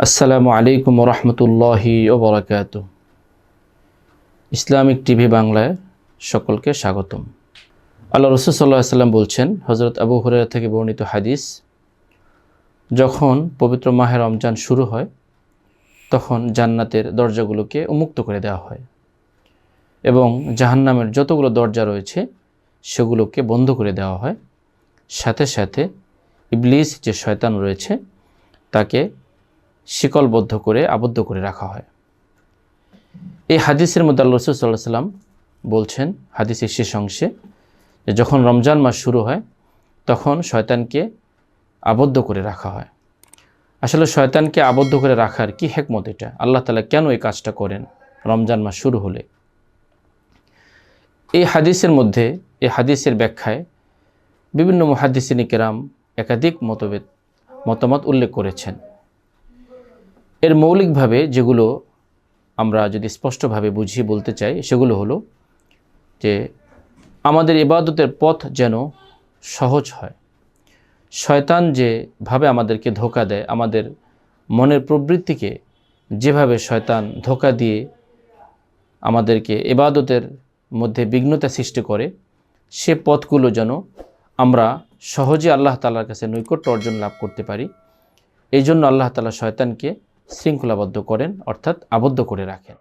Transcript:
আসসালামু আলাইকুম রহমতুল্লাহি ওয়া বারাকাতুহু। ইসলামিক টিভি বাংলায় সকলকে স্বাগতম। আল্লাহ রাসূল সাল্লাল্লাহু আলাইহি ওয়াসাল্লাম বলছেন, হযরত আবু হুরায়রা থেকে বর্ণিত হাদিস, যখন পবিত্র মাহে রমজান শুরু হয় তখন জান্নাতের দরজাগুলোকে উন্মুক্ত করে দেওয়া হয় এবং জাহান্নামের যতগুলো দরজা রয়েছে সেগুলোকে বন্ধ করে দেওয়া হয়। সাথে সাথে ইবলিস যে শয়তান রয়েছে তাকে শিকলবদ্ধ করে আবদ্ধ করে রাখা হয়। এই হাদিসের মধ্যে আল্লাহ রাসূল সাল্লাল্লাহু আলাইহি ওয়াসাল্লাম বলছেন হাদিসের শেষ অংশে যে যখন রমজান মাস শুরু হয় তখন শয়তানকে আবদ্ধ করে রাখা হয়। আসলে শয়তানকে আবদ্ধ করে রাখার কি হিকমত, এটা আল্লাহ তাআলা কেন এই কাজটা করেন রমজান মাস শুরু হলে? এই হাদিসের মধ্যে, এই হাদিসের ব্যাখ্যায় বিভিন্ন মুহাদ্দিসিন কিরাম একাধিক মতামত উল্লেখ করেছেন। এর মৌলিকভাবে যেগুলো আমরা যদি স্পষ্টভাবে বুঝিয়ে বলতে চাই সেগুলো হলো যে আমাদের ইবাদতের পথ যেন সহজ হয়। শয়তান যেভাবে আমাদেরকে ধোঁকা দেয়, আমাদের মনের প্রবৃত্তিকে যেভাবে শয়তান ধোঁকা দিয়ে আমাদেরকে ইবাদতের মধ্যে বিঘ্নতা সৃষ্টি করে, সে পথগুলো যেন আমরা সহজে আল্লাহ তাআলার কাছে নৈকট্য অর্জন লাভ করতে পারি। এই জন্য আল্লাহ তাআলা শয়তানকে শৃঙ্খলাবদ্ধ করেন, অর্থাৎ আবদ্ধ করে রাখেন।